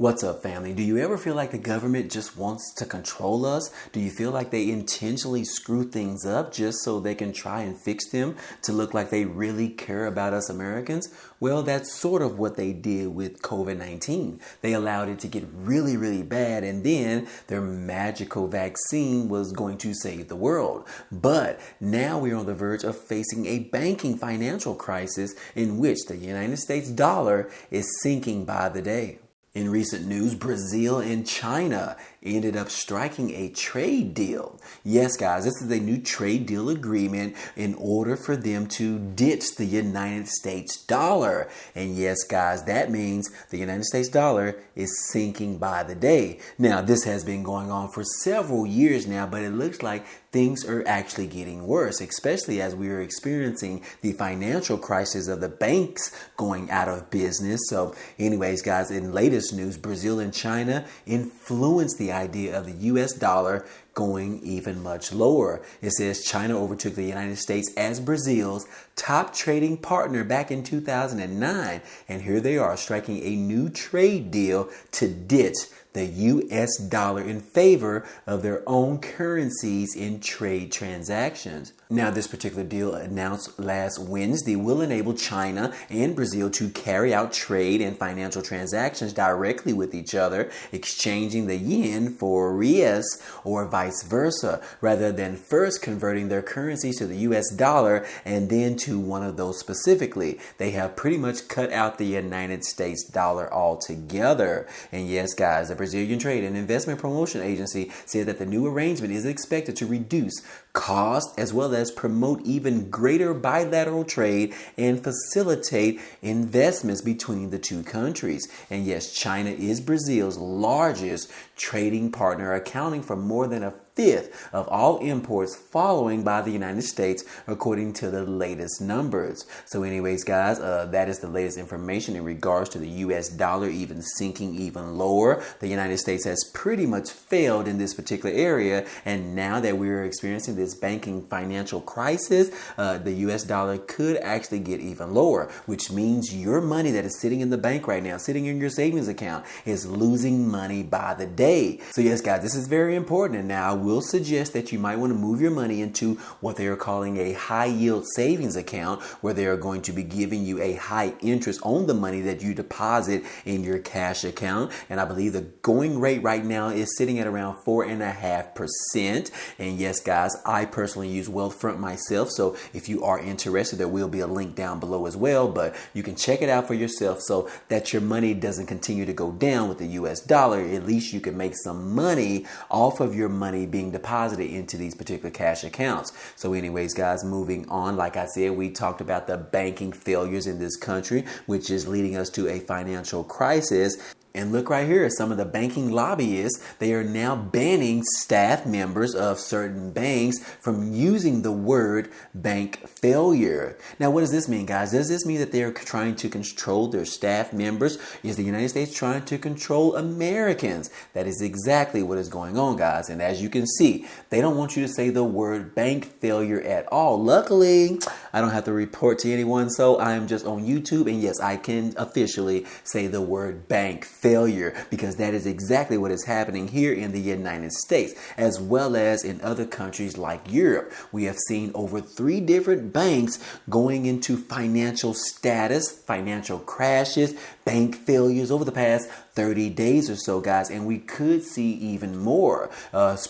What's up, family? Do you ever feel like the government just wants to control us? Do you feel like they intentionally screw things up just so they can try and fix them to look like they really care about us Americans? Well, that's sort of what they did with COVID-19. They allowed it to get really, really bad, and then their magical vaccine was going to save the world. But now we're on the verge of facing a banking financial crisis in which the United States dollar is sinking by the day. In recent news, Brazil and China ended up striking a trade deal. Yes, guys, this is a new trade deal agreement in order for them to ditch the United States dollar. And yes, guys, that means the United States dollar is sinking by the day. Now, this has been going on for several years now, but it looks like things are actually getting worse, especially as we are experiencing the financial crisis of the banks going out of business. So anyways, guys, in latest news, Brazil and China influenced the idea of the US dollar going even much lower. It says China overtook the United States as Brazil's top trading partner back in 2009. And here they are striking a new trade deal to ditch the US dollar in favor of their own currencies in trade transactions. Now, this particular deal announced last Wednesday will enable China and Brazil to carry out trade and financial transactions directly with each other, exchanging the yen for reais or vice versa, rather than first converting their currencies to the US dollar and then to one of those specifically. They have pretty much cut out the United States dollar altogether. And yes, guys, the Brazilian Trade and Investment Promotion Agency said that the new arrangement is expected to reduce cost as well as promote even greater bilateral trade and facilitate investments between the two countries. And yes, China is Brazil's largest trading partner, accounting for more than a fifth of all imports, following by the United States, according to the latest numbers. So anyways, guys, that is the latest information in regards to the US dollar even sinking even lower. The United States has pretty much failed in this particular area, and now that we're experiencing this banking financial crisis, the US dollar could actually get even lower, which means your money that is sitting in the bank right now, sitting in your savings account, is losing money by the day. So yes, guys, this is very important, and now I will suggest that you might want to move your money into what they are calling a high yield savings account, where they are going to be giving you a high interest on the money that you deposit in your cash account. And I believe the going rate right now is sitting at around 4.5%. And yes, guys, I personally use Wealthfront myself. So if you are interested, there will be a link down below as well, but you can check it out for yourself so that your money doesn't continue to go down with the US dollar. At least you can make some money off of your money being deposited into these particular cash accounts. So anyways, guys, moving on, like I said, we talked about the banking failures in this country, which is leading us to a financial crisis. And look right here, some of the banking lobbyists, they are now banning staff members of certain banks from using the word bank failure. Now, what does this mean, guys? Does this mean that they're trying to control their staff members? Is the United States trying to control Americans? That is exactly what is going on, guys. And as you can see, they don't want you to say the word bank failure at all. Luckily, I don't have to report to anyone, so I am just on YouTube. And yes, I can officially say the word bank failure, because that is exactly what is happening here in the United States, as well as in other countries like Europe. We have seen over 3 different banks going into financial status, financial crashes, bank failures over the past 30 days or so, guys, and we could see even more.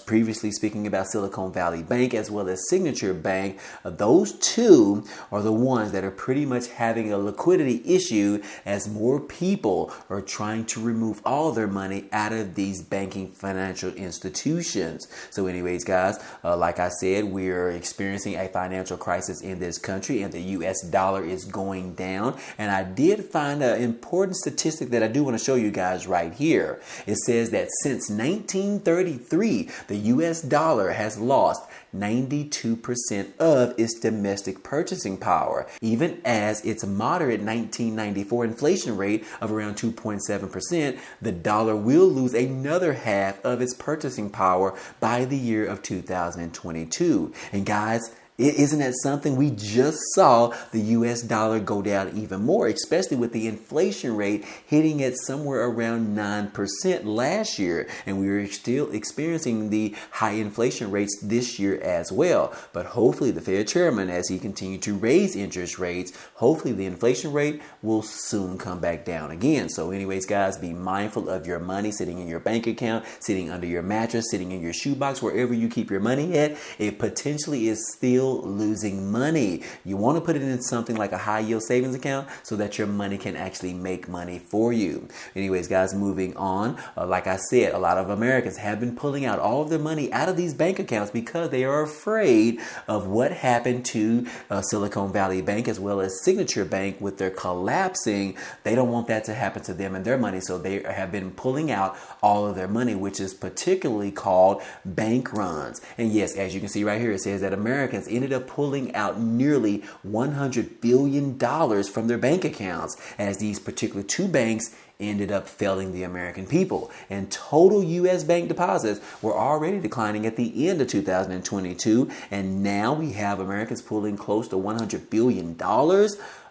Previously speaking about Silicon Valley Bank as well as Signature Bank, those two are the ones that are pretty much having a liquidity issue as more people are trying to remove all their money out of these banking financial institutions. So anyways, guys, like I said, we are experiencing a financial crisis in this country, and the US dollar is going down. And I did find an important statistic that I do want to show you guys right here. It says that since 1933, the US dollar has lost 92% of its domestic purchasing power, even as its moderate 1994 inflation rate of around 2.7%, the dollar will lose another half of its purchasing power by the year of 2022. And guys, Isn't that something? We just saw the US dollar go down even more, especially with the inflation rate hitting at somewhere around 9% last year. And we are still experiencing the high inflation rates this year as well. But hopefully the Fed chairman, as he continues to raise interest rates, hopefully the inflation rate will soon come back down again. So anyways, guys, be mindful of your money sitting in your bank account, sitting under your mattress, sitting in your shoebox, wherever you keep your money at. It potentially is still losing money. You want to put it in something like a high yield savings account so that your money can actually make money for you. Anyways, guys, moving on. Like I said, a lot of Americans have been pulling out all of their money out of these bank accounts because they are afraid of what happened to Silicon Valley Bank as well as Signature Bank with their collapsing. They don't want that to happen to them and their money, so they have been pulling out all of their money, which is particularly called bank runs. And yes, as you can see right here, it says that Americans ended up pulling out nearly $100 billion from their bank accounts as these particular two banks ended up failing the American people. And total U.S. bank deposits were already declining at the end of 2022. And now we have Americans pulling close to $100 billion.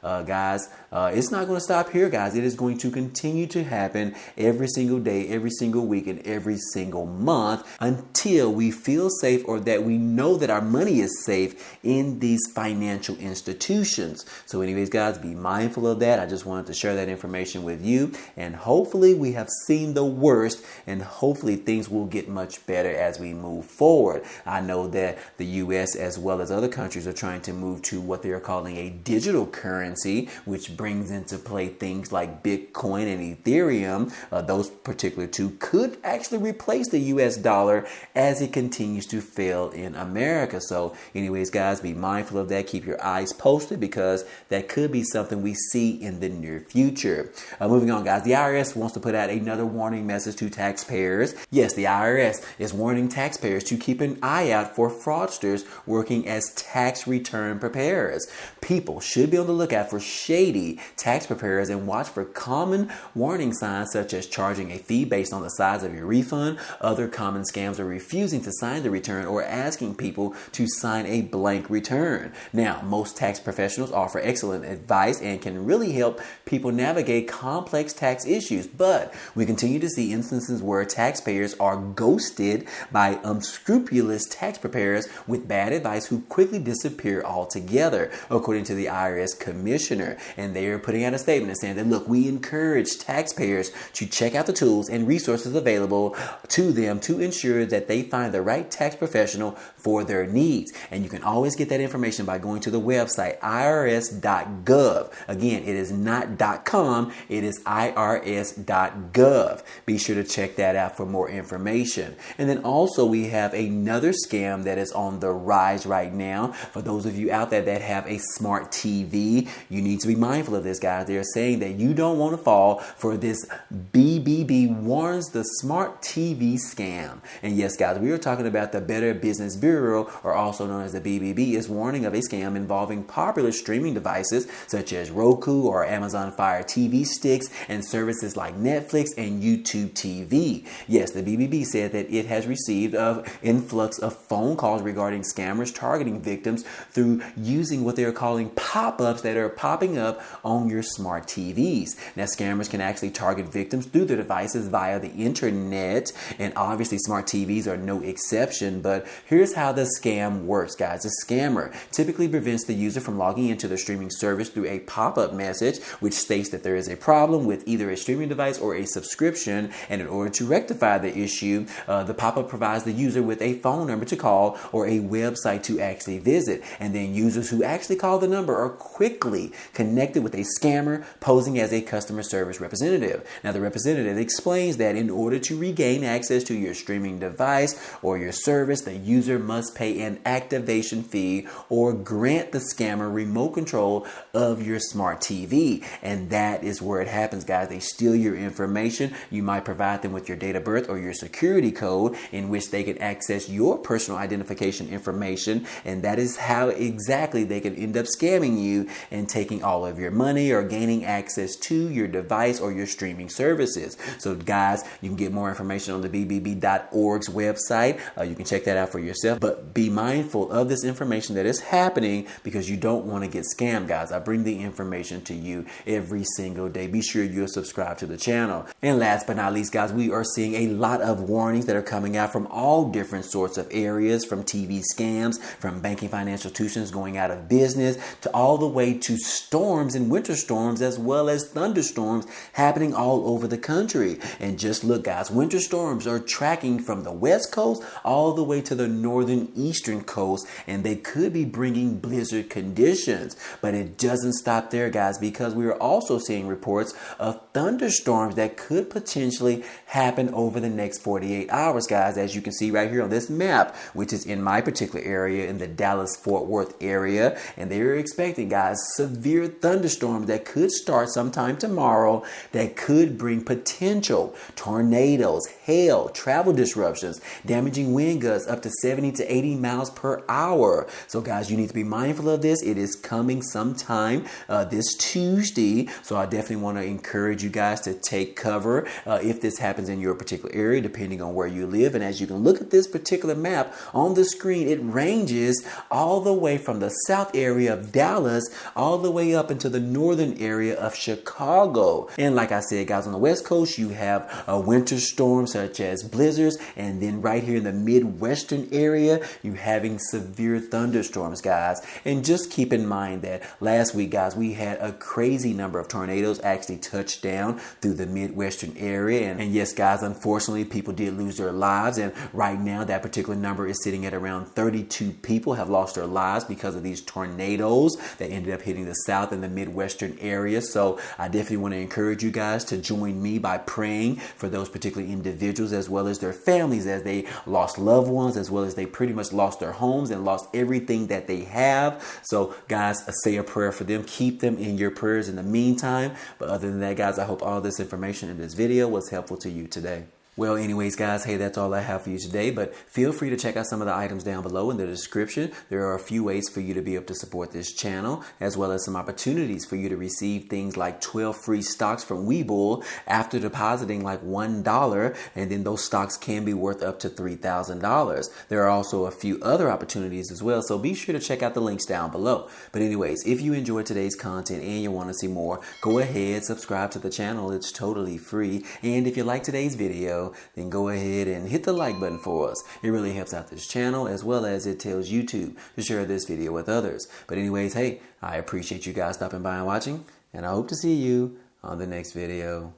Guys, it's not going to stop here, guys. It is going to continue to happen every single day, every single week, and every single month until we feel safe or that we know that our money is safe in these financial institutions. So anyways, guys, be mindful of that. I just wanted to share that information with you. And hopefully we have seen the worst and hopefully things will get much better as we move forward. I know that the U.S. as well as other countries are trying to move to what they are calling a digital currency, which brings into play things like Bitcoin and Ethereum. Those particular two could actually replace the U.S. dollar as it continues to fail in America. So anyways, guys, be mindful of that. Keep your eyes posted because that could be something we see in the near future. Moving on, guys, the IRS wants to put out another warning message to taxpayers. Yes, the IRS is warning taxpayers to keep an eye out for fraudsters working as tax return preparers. People should be on the lookout for shady tax preparers and watch for common warning signs such as charging a fee based on the size of your refund. Other common scams are refusing to sign the return or asking people to sign a blank return. Now, most tax professionals offer excellent advice and can really help people navigate complex tax issues, but we continue to see instances where taxpayers are ghosted by unscrupulous tax preparers with bad advice who quickly disappear altogether, according to the IRS commissioner. And they are putting out a statement saying that, look, we encourage taxpayers to check out the tools and resources available to them to ensure that they find the right tax professional for their needs. And you can always get that information by going to the website irs.gov. Again, it is not .com, it is irs.gov. Be sure to check that out for more information. And then also we have another scam that is on the rise right now. For those of you out there that have a smart TV, you need to be mindful of this, guys. They're saying that you don't want to fall for this BBB warns the smart TV scam. And yes, guys, we are talking about the Better Business Bureau, or also known as the BBB, is warning of a scam involving popular streaming devices such as Roku or Amazon Fire TV sticks and services like Netflix and YouTube TV. Yes, the BBB said that it has received an influx of phone calls regarding scammers targeting victims through using what they're calling pop-ups that are popping up on your smart TVs. Now, scammers can actually target victims through their devices via the internet, and obviously smart TVs are no exception. But here's how the scam works, guys. The scammer typically prevents the user from logging into the streaming service through a pop-up message which states that there is a problem with either a streaming device or a subscription, and in order to rectify the issue, the pop-up provides the user with a phone number to call or a website to actually visit, and then users who actually call the number are quickly connected with a scammer posing as a customer service representative. Now, the representative explains that in order to regain access to your streaming device or your service, the user must pay an activation fee or grant the scammer remote control of your smart TV. And that is where it happens, guys. They steal your information. You might provide them with your date of birth or your security code in which they can access your personal identification information. And that is how exactly they can end up scamming you and taking all of your money or gaining access to your device or your streaming services. So guys, you can get more information on the bbb.org's website. You can check that out for yourself, but be mindful of this information that is happening because you don't want to get scammed, guys. I bring the information to you every single day. Be sure you're subscribed to the channel. And last but not least, guys, we are seeing a lot of warnings that are coming out from all different sorts of areas, from TV scams, from banking financial institutions going out of business, to all the way to storms and winter storms, as well as thunderstorms happening all over the country. And just look, guys, winter storms are tracking from the west coast all the way to the northern eastern coast, and they could be bringing blizzard conditions. But it doesn't stop there, guys, because we are also seeing reports of thunderstorms that could potentially happen over the next 48 hours, guys, as you can see right here on this map, which is in my particular area, in the Dallas-Fort Worth area. And they're expecting, guys, severe thunderstorms that could start sometime tomorrow that could bring potential tornadoes, hail, travel disruptions, damaging wind gusts up to 70 to 80 miles per hour. So guys, you need to be mindful of this. It is coming sometime this Tuesday. So I definitely want to encourage you guys to take cover if this happens in your particular area, depending on where you live. And as you can look at this particular map on the screen, it ranges all the way from the south area of Dallas all the way up into the northern area of Chicago. And like I said, guys, on the west coast, you have winter storms such as blizzards. And then right here in the Midwestern area, you're having severe thunderstorms, guys. And just keep in mind that last week, guys, we had a crazy number of tornadoes actually touch down through the Midwestern area. And yes, guys, unfortunately, people did lose their lives. And right now, that particular number is sitting at around 32 people have lost their lives because of these tornadoes that ended up hitting the south and the Midwestern area. So I definitely want to encourage you guys to join me by praying for those particular individuals as well as their families as they lost loved ones, as well as they pretty much lost their homes and lost everything that they have. So guys, say a prayer for them. Keep them in your prayers in the meantime. But other than that, guys, I hope all this information in this video was helpful to you today. Well, anyways, guys, hey, that's all I have for you today, but feel free to check out some of the items down below in the description. There are a few ways for you to be able to support this channel, as well as some opportunities for you to receive things like 12 free stocks from Webull after depositing like $1, and then those stocks can be worth up to $3,000. There are also a few other opportunities as well, so be sure to check out the links down below. But anyways, if you enjoyed today's content and you want to see more, go ahead, subscribe to the channel. It's totally free. And if you like today's video, then go ahead and hit the like button for us. It really helps out this channel, as well as it tells YouTube to share this video with others. But anyways, hey, I appreciate you guys stopping by and watching, and I hope to see you on the next video.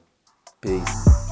Peace.